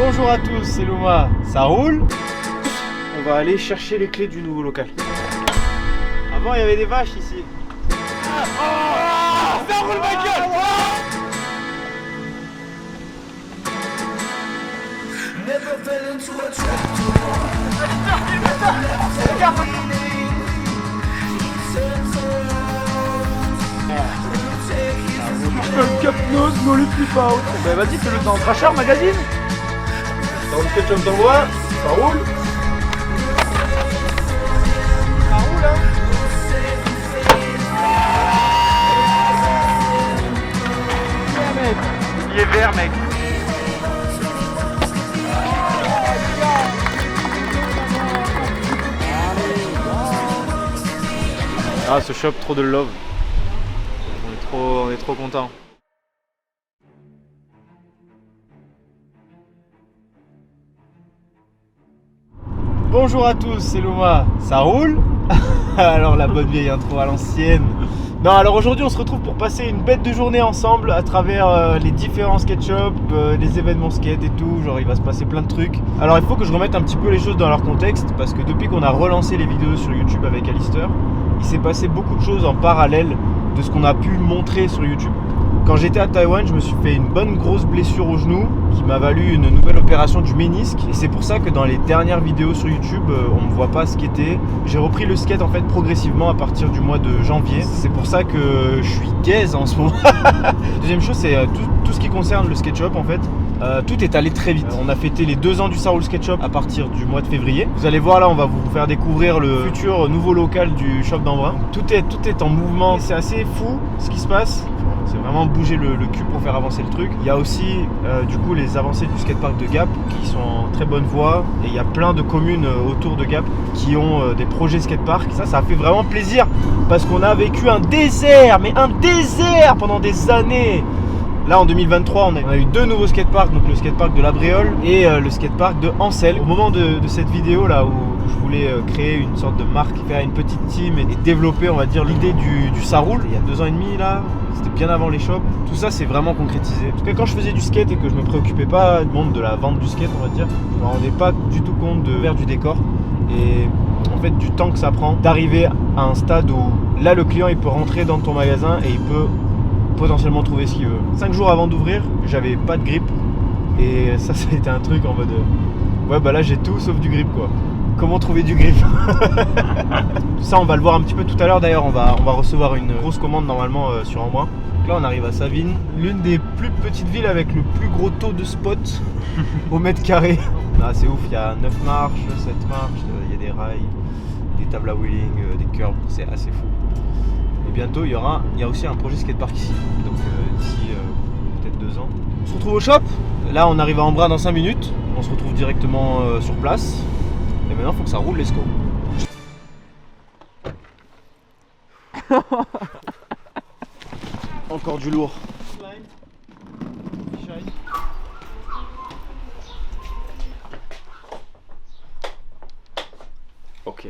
Bonjour à tous, c'est Luma, ça roule? On va aller chercher les clés du nouveau local. Avant il y avait des vaches ici. Ça roule ma gueule! Le Capnose, no le flip out. Bah vas-y, fais-le dans Crasher Magazine. Dans le ketchup d'envoi, ça roule. Ça roule hein. Il est vert mec. Ah ce shop, trop de love. On est trop content. Bonjour à tous, c'est Luma, ça roule? Alors la bonne vieille intro à l'ancienne. Non, alors aujourd'hui on se retrouve pour passer une bête de journée ensemble à travers les différents skate shops, les événements skate et tout, genre il va se passer plein de trucs. Alors il faut que je remette un petit peu les choses dans leur contexte parce que depuis qu'on a relancé les vidéos sur YouTube avec Alistair, il s'est passé beaucoup de choses en parallèle de ce qu'on a pu montrer sur YouTube. Quand j'étais à Taïwan, je me suis fait une bonne grosse blessure au genou qui m'a valu une nouvelle opération du ménisque. Et c'est pour ça que dans les dernières vidéos sur YouTube, on ne me voit pas skater. J'ai repris le skate en fait progressivement à partir du mois de janvier. C'est pour ça que je suis gaze en ce moment. Deuxième chose, c'est tout ce qui concerne le skate shop en fait. Tout est allé très vite. On a fêté les 2 ans du Ça Roule Skate Shop à partir du mois de février. Vous allez voir là, on va vous faire découvrir le futur nouveau local du shop d'Embrun. Tout est en mouvement. C'est assez fou ce qui se passe. C'est vraiment bouger le cul pour faire avancer le truc. Il y a aussi du coup les avancées du skatepark de Gap qui sont en très bonne voie. Et il y a plein de communes autour de Gap qui ont des projets skatepark. Ça fait vraiment plaisir parce qu'on a vécu un désert, mais un désert pendant des années. Là en 2023 on a eu 2 nouveaux skateparks, donc le skatepark de La Bréole et le skatepark de Ancel. Au moment de cette vidéo là où je voulais créer une sorte de marque, faire une petite team et développer on va dire l'idée du Ça Roule, il y a 2 ans et demi là, c'était bien avant les shops, tout ça c'est vraiment concrétisé. Parce que quand je faisais du skate et que je me préoccupais pas du monde de la vente du skate on va dire, je me rendais pas du tout compte de faire du décor et en fait du temps que ça prend d'arriver à un stade où là le client il peut rentrer dans ton magasin et il peut potentiellement trouver ce qu'il veut. 5 jours avant d'ouvrir, j'avais pas de grip et ça a été un truc en mode ouais bah là j'ai tout sauf du grip quoi. Comment trouver du grip? Ça on va le voir un petit peu tout à l'heure d'ailleurs, on va recevoir une grosse commande normalement sur Embrun. Donc là on arrive à Savines, l'une des plus petites villes avec le plus gros taux de spot au mètre carré. Ah, c'est ouf, il y a 9 marches, 7 marches, il y a des rails, des tables à wheeling, des curbs, c'est assez fou. Et bientôt il y a aussi un projet skatepark ici, donc d'ici peut-être 2 ans. On se retrouve au shop, là on arrive à Embrun dans 5 minutes, on se retrouve directement sur place. Et maintenant il faut que ça roule, let's go. Encore du lourd. Ok.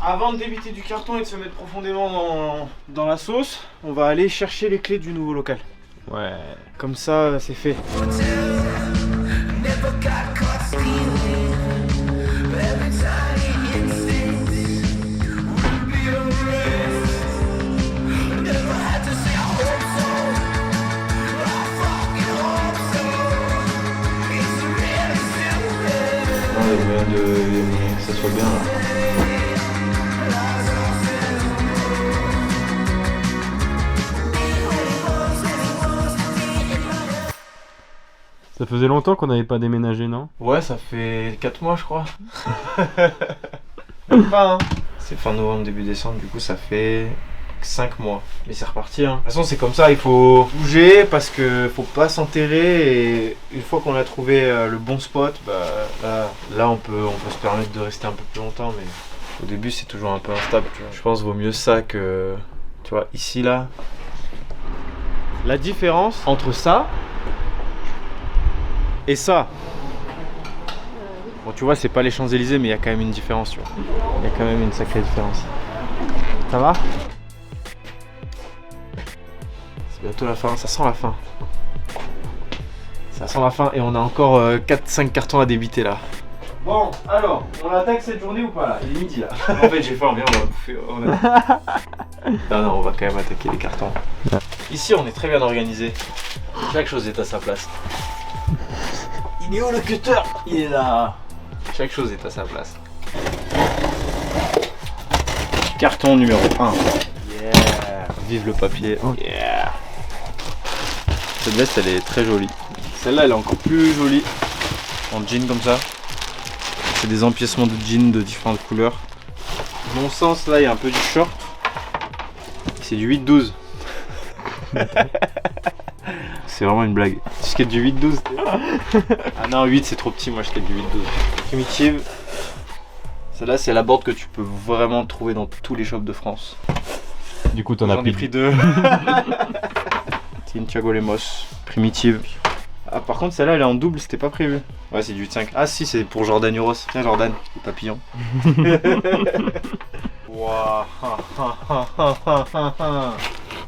Avant de débiter du carton et de se mettre profondément dans la sauce, on va aller chercher les clés du nouveau local. Ouais. Comme ça, c'est fait. Il y a moyen que ça soit bien là. Ça faisait longtemps qu'on n'avait pas déménagé, non? Ouais, ça fait 4 mois je crois. Même pas hein. C'est fin novembre, début décembre, du coup ça fait 5 mois. Mais c'est reparti hein. De toute façon c'est comme ça, il faut bouger parce que faut pas s'enterrer et une fois qu'on a trouvé le bon spot, bah là on peut se permettre de rester un peu plus longtemps mais au début c'est toujours un peu instable, tu vois. Je pense qu'il vaut mieux ça que, tu vois, ici là. La différence entre ça et ça. Bon tu vois c'est pas les Champs-Élysées mais il y a quand même une différence tu vois. Il y a quand même une sacrée différence. Ça va? C'est bientôt la fin, ça sent la fin. Ça sent la fin et on a encore 4-5 cartons à débiter là. Bon, alors, on attaque cette journée ou pas là? Il est midi là. En fait, j'ai faim, viens, on va bouffer. Non, non, on va quand même attaquer les cartons. Ici, on est très bien organisé. Chaque chose est à sa place. Il est où le cutter? Il est là. Chaque chose est à sa place. Carton numéro 1. Yeah. Vive le papier. Yeah. Cette veste, elle est très jolie. Celle-là, elle est encore plus jolie. En jean comme ça. C'est des empiècements de jeans de différentes couleurs. Mon sens, là, il y a un peu du short. C'est du 8-12. C'est vraiment une blague. Tu skates du 8-12? Ah non, 8 c'est trop petit, moi je skate du 8-12. Primitive. Celle-là, c'est la board que tu peux vraiment trouver dans tous les shops de France. Du coup, t'en as pris 2. C'est une Thiago Lemos. Primitive. Ah, par contre, celle-là, elle est en double, c'était pas prévu. Ouais, c'est du 8-5. Ah, si, c'est pour Jordan Uros. Tiens, Jordan, le papillon. Wow.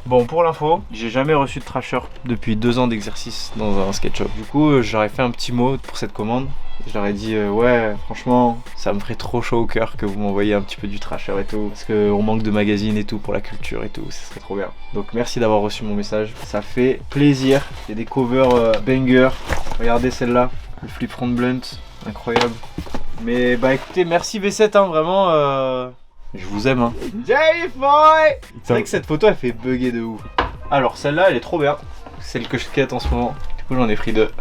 Bon, pour l'info, j'ai jamais reçu de trasher depuis 2 ans d'exercice dans un skate shop. Du coup, j'aurais fait un petit mot pour cette commande. Je leur ai dit, ouais, franchement, ça me ferait trop chaud au cœur que vous m'envoyiez un petit peu du trasher et tout. Parce qu'on manque de magazines et tout pour la culture et tout, ce serait trop bien. Donc merci d'avoir reçu mon message, ça fait plaisir. Il y a des covers banger. Regardez celle-là, le flip front blunt, incroyable. Mais bah écoutez, merci V7, hein, vraiment, je vous aime. Hein. J-Boy! C'est vrai que cette photo elle fait bugger de ouf. Alors celle-là elle est trop bien, celle que je skate en ce moment. Du coup j'en ai pris 2.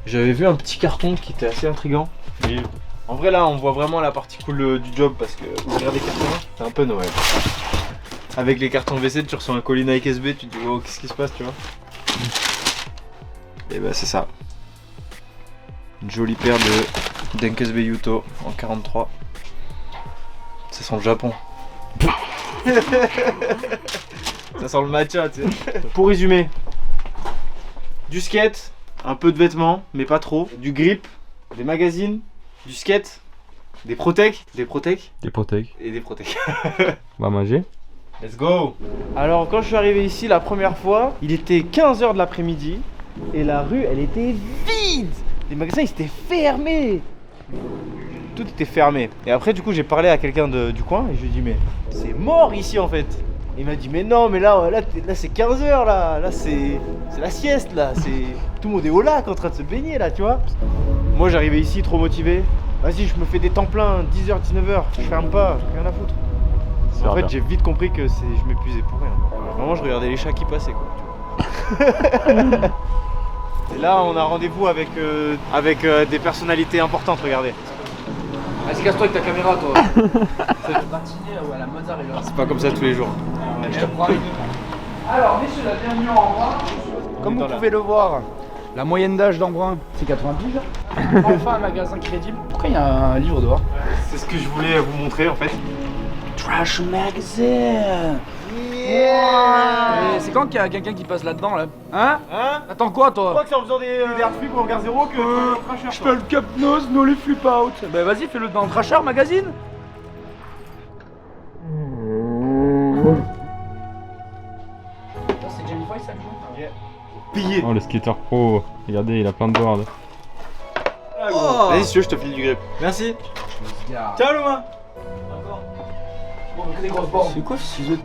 J'avais vu un petit carton qui était assez intriguant. Et en vrai là on voit vraiment la partie cool du job parce que ouvrir des cartons c'est un peu Noël. Avec les cartons WC tu reçois un colis Nike SB, tu te dis oh qu'est-ce qui se passe tu vois. Et bah c'est ça. Une jolie paire de Dunk SB Yuto en 43. Ça sent le Japon. Ça sent le matcha, tu sais. Pour résumer, du skate, un peu de vêtements, mais pas trop. Du grip, des magazines, du skate, des protèques, Des protèques. et des protèques. On va manger. Let's go. Alors quand je suis arrivé ici la première fois, il était 15h de l'après-midi et la rue elle était vide. Les magasins ils étaient fermés. Tout était fermé. Et après du coup j'ai parlé à quelqu'un du coin et je lui ai dit mais c'est mort ici en fait. Et il m'a dit mais non mais là c'est 15h là c'est la sieste là, tout le monde est au lac en train de se baigner là tu vois. Moi j'arrivais ici trop motivé. Vas-y je me fais des temps pleins 10h 19h, je ferme pas, rien à foutre. En fait j'ai vite compris que je m'épuisais pour rien. Vraiment je regardais les chats qui passaient quoi. Et là on a rendez-vous avec des personnalités importantes, regardez. Vas-y casse-toi avec ta caméra toi. C'est pas comme ça tous les jours. Alors messieurs, la bienvenue en Embrun. Comme vous pouvez le voir, la moyenne d'âge d'Embrun c'est 90 ans. Enfin un magasin crédible. Pourquoi il y a un livre dehors? C'est ce que je voulais vous montrer en fait. Trash Magazine. Yeah. C'est quand qu'il y a quelqu'un qui passe là-dedans là? Hein? Attends quoi Je toi? crois que c'est en faisant des air flip ou en gare zéro que Je fais le cap nose, no les flip out. Bah vas-y fais-le dans le Trasher Magazine. C'est Jamie Foxx ça le joue? pillé. Oh, le skater pro. Regardez, il a plein de boards. Oh. Vas-y si tu veux je te file du grip. Merci. Ciao Loma. C'est quoi ce ciseau?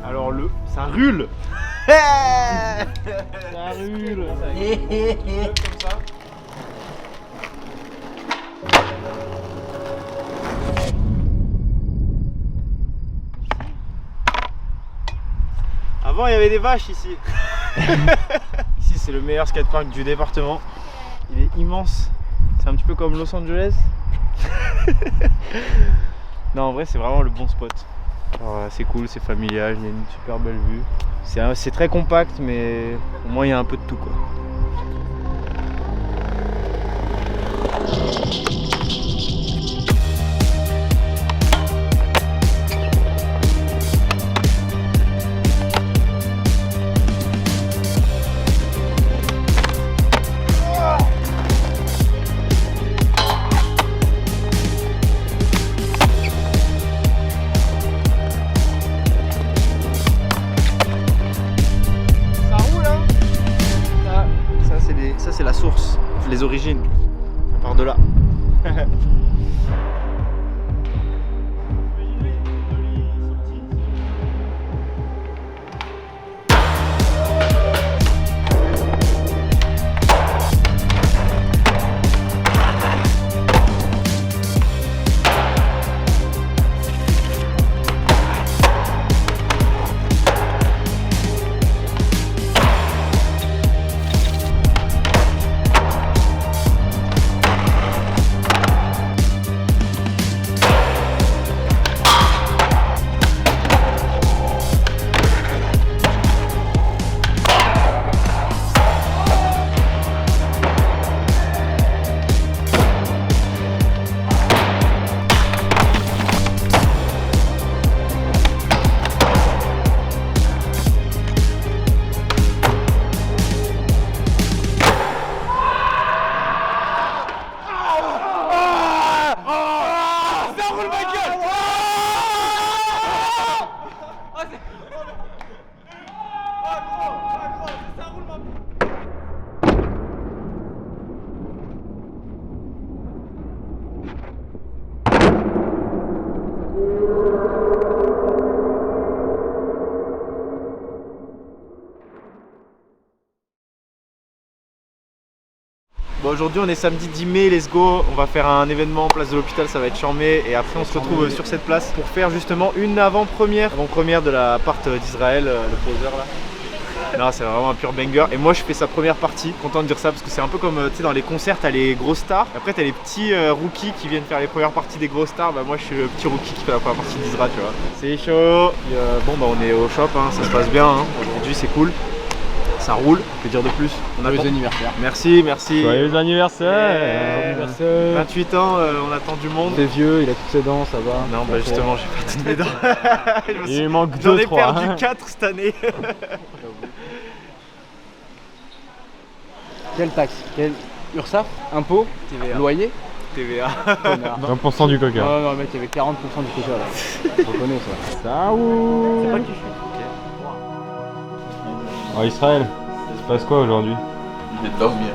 Alors ça rule. Ça rule. Comme ça. Avant il y avait des vaches ici. Ici c'est le meilleur skatepark du département. Il est immense. C'est un petit peu comme Los Angeles. Non en vrai c'est vraiment le bon spot. C'est cool, c'est familial, il y a une super belle vue. C'est très compact mais au moins il y a un peu de tout quoi. les origines. Ça part de là. Bon, aujourd'hui on est samedi 10 mai, let's go. On va faire un événement en place de l'hôpital, ça va être charmé. Et après on se retrouve sur cette place pour faire justement une avant-première de la part d'Israël, le poseur là. Non, c'est vraiment un pur banger. Et moi je fais sa première partie, content de dire ça parce que c'est un peu comme tu sais dans les concerts t'as les grosses stars. Et après t'as les petits rookies qui viennent faire les premières parties des grosses stars. Bah moi je suis le petit rookie qui fait la première partie d'Isra, tu vois. C'est chaud. Et, bon bah on est au shop, hein, ça se passe bien. Hein. Aujourd'hui c'est cool. Ça roule, que dire de plus? Joyeux anniversaire. Merci, merci. Joyeux anniversaire. 28 ans, on attend du monde. C'est vieux, il a toutes ses dents, ça va. Non, bah justement, j'ai pas toutes mes dents. Il manque J'en 2-3. ai perdu 4 cette année. Quelle taxe? Quelle URSSAF? Impôt? TVA. Loyer? TVA. Connard. 20% du coca. Non, non, mec, il y avait 40% du coca là. Je reconnais ça. Ça ou C'est pas qui je suis. Oh, Israël, il se passe quoi aujourd'hui? Il est dormir.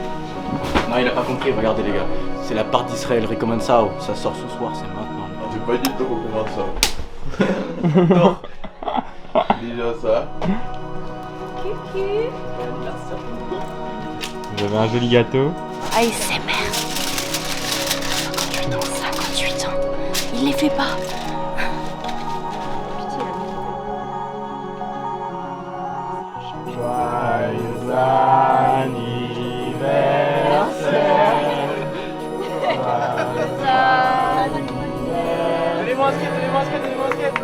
Non, il a pas compris, regardez les gars. C'est la part d'Israël, recommande ça. Ça sort ce soir, c'est maintenant. J'ai pas dit de recommencer ça. Non. Déjà ça. Vous avez un joli gâteau. ASMR. 58 ans. Il les fait pas. Joyeux anniversaire. Donnez-moi un skate, donnez-moi un skate, donnez-moi un skate.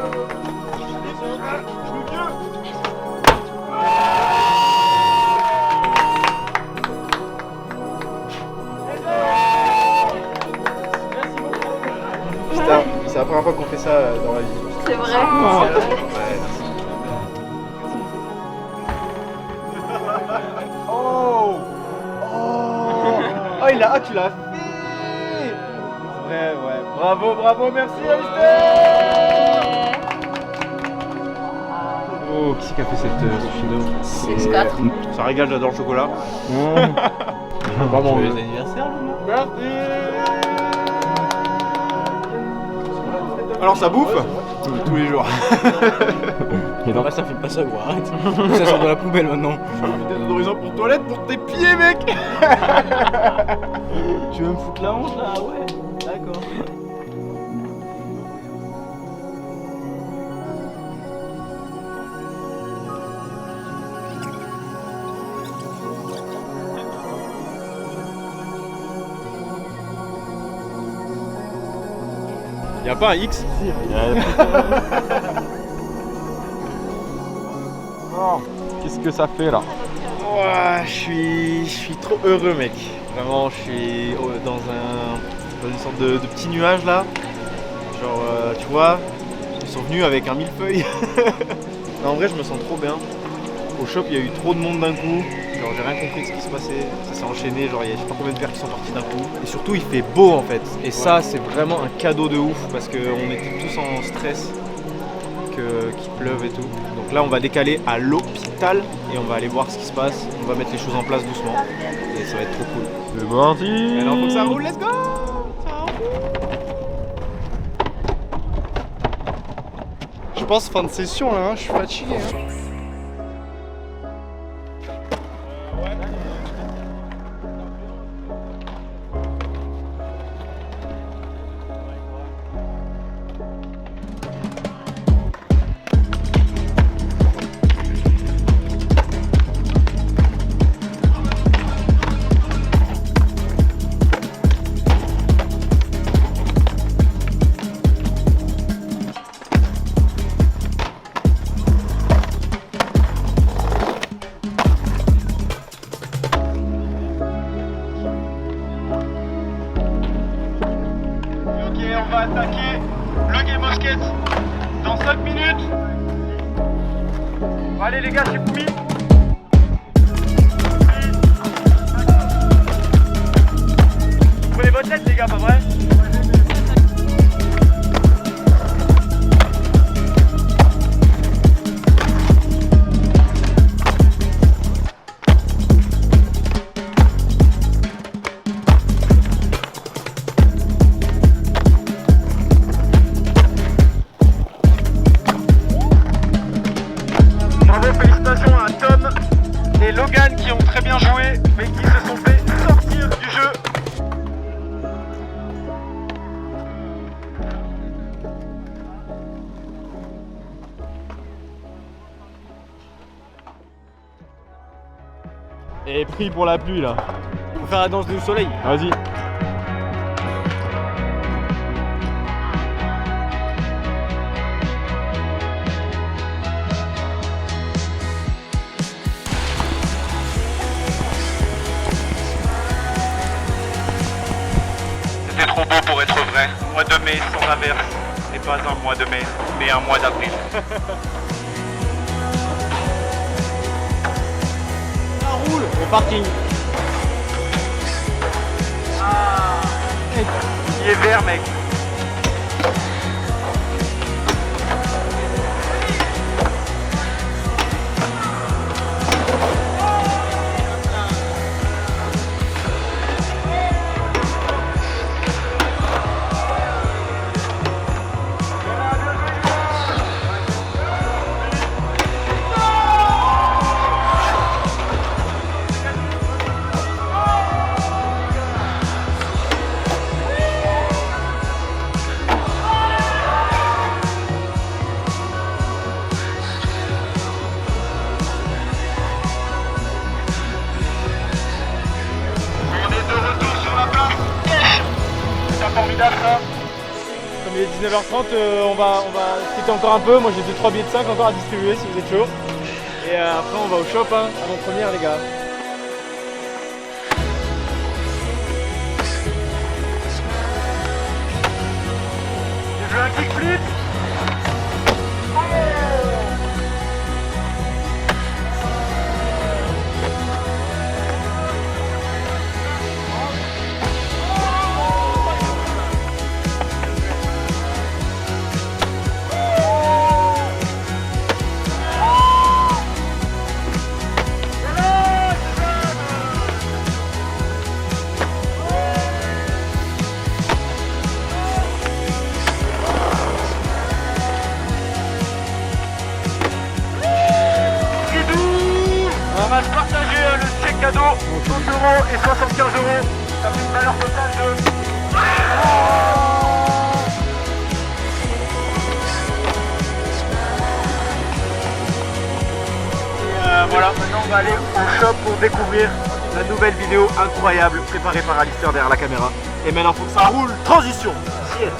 Putain, c'est la première fois qu'on fait ça dans la vie. C'est vrai. Oh! Oh! Oh, il a... Ah, tu l'as fait! Ouais, ouais. Bravo, bravo, merci, Alistair! Oh, qui c'est qui a fait cette chine 6-4. Ça régale, j'adore le chocolat. Joyeux anniversaire, Merci! Alors, ça bouffe? Tous les jours. Et donc, ça fait pas ça, quoi. Arrête. Ça sort de la poubelle maintenant. Des désodorisants pour toilette pour tes pieds, mec! Tu veux me foutre la honte là? Ouais, d'accord. Y'a pas un X? Oh, qu'est-ce que ça fait là? Ouah, je suis trop heureux, mec. Vraiment, je suis dans une sorte de petit nuage là. Genre, tu vois, ils sont venus avec un millefeuille. Non, en vrai, je me sens trop bien. Au shop, il y a eu trop de monde d'un coup. Genre, j'ai rien compris de ce qui se passait. Ça s'est enchaîné. Genre, il y a je sais pas combien de verres qui sont partis d'un coup. Et surtout, il fait beau en fait. Et ça, c'est vraiment un cadeau de ouf parce qu'on était tous en stress qu'il pleuve et tout. Donc là on va décaler à l'hôpital et on va aller voir ce qui se passe. On va mettre les choses en place doucement et ça va être trop cool. C'est parti. Maintenant faut que ça roule, let's go. Ça roule. Je pense fin de session là, hein, je suis fatigué. Hein. On va attaquer le Game of Skate dans 5 minutes. Allez les gars, c'est Fumi. Prenez votre tête les gars, pas vrai? Félicitations à Tom et Logan qui ont très bien joué mais qui se sont fait sortir du jeu. Et pris pour la pluie là. On va faire la danse du soleil. Vas-y. C'était trop beau pour être vrai. Mois de mai sans averse. Et pas un mois de mai, mais un mois d'avril. Ça roule au parking. Ah, il est vert mec. Formidable ça. Comme il est 19h30, on va skater encore un peu. Moi j'ai 2-3 billets de 5 encore à distribuer si vous êtes chaud. Et après on va au shop hein, avant-première les gars. J'ai joué un kickflip. On va se partager le chèque cadeau, 30 € et 75 €. Ça fait une valeur totale de... Et voilà, maintenant on va aller au shop pour découvrir la nouvelle vidéo incroyable préparée par Alistair derrière la caméra. Et maintenant faut que ça roule. Transition. Ciel.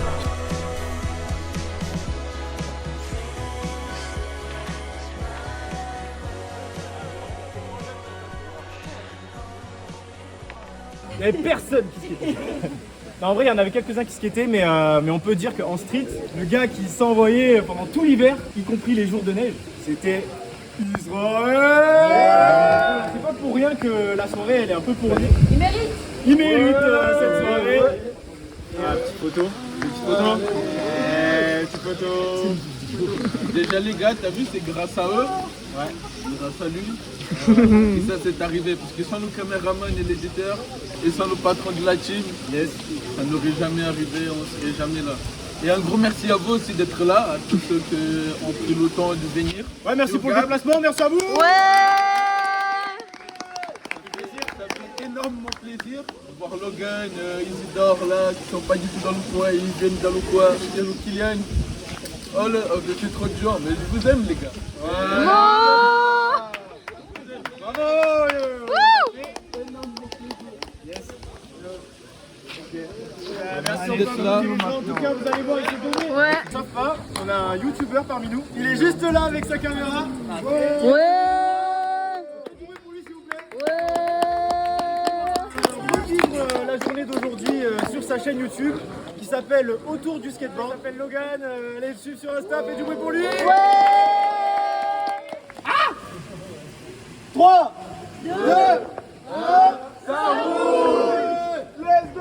Il n'y avait personne qui skatait. Non, en vrai, il y en avait quelques-uns qui skataient, mais on peut dire qu'en street, le gars qui s'envoyait pendant tout l'hiver, y compris les jours de neige, c'était Israël. C'est pas pour rien que la soirée, elle est un peu pour lui. Il mérite cette soirée. Et petite photo. Petite photo. Petite photo. Déjà les gars, t'as vu, c'est grâce à eux. Ouais. Grâce à lui. Et ça c'est arrivé. Parce que sans nos caméramans et l'éditeur, et sans le patron de la team, yes, ça n'aurait jamais arrivé, on serait jamais là. Et un gros merci à vous aussi d'être là, à tous ceux qui ont pris le temps de venir. Ouais, merci pour le déplacement, merci à vous. Ça fait énormément plaisir de voir Logan, Isidore là, qui sont pas du tout dans le coin, ils viennent dans le coin, il y a le Kylian. Oh là, oh, c'est trop de gens, mais je vous aime les gars. Ouais. Bravo. Merci d'être là. En tout cas, vous allez voir, il s'est donné. Sauf pas, on a un YouTuber parmi nous. Il est juste là avec sa caméra. Pour lui, s'il vous plaît. Revivre la journée d'aujourd'hui sur sa chaîne YouTube qui s'appelle Autour du skateboard. Il s'appelle Logan. Allez le suivre sur Insta, faites du bruit pour lui. 3, 2, 1, ça roule. Let's go.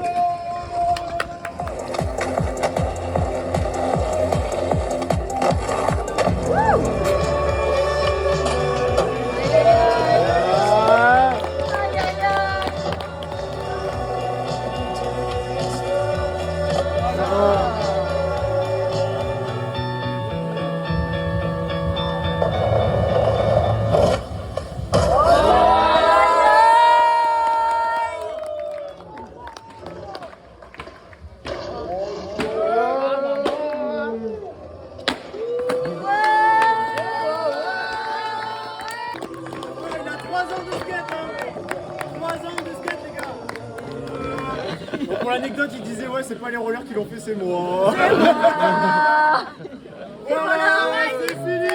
Pour l'anecdote, il disait ouais, c'est pas les rollers qui l'ont fait, c'est moi. Voilà, c'est fini.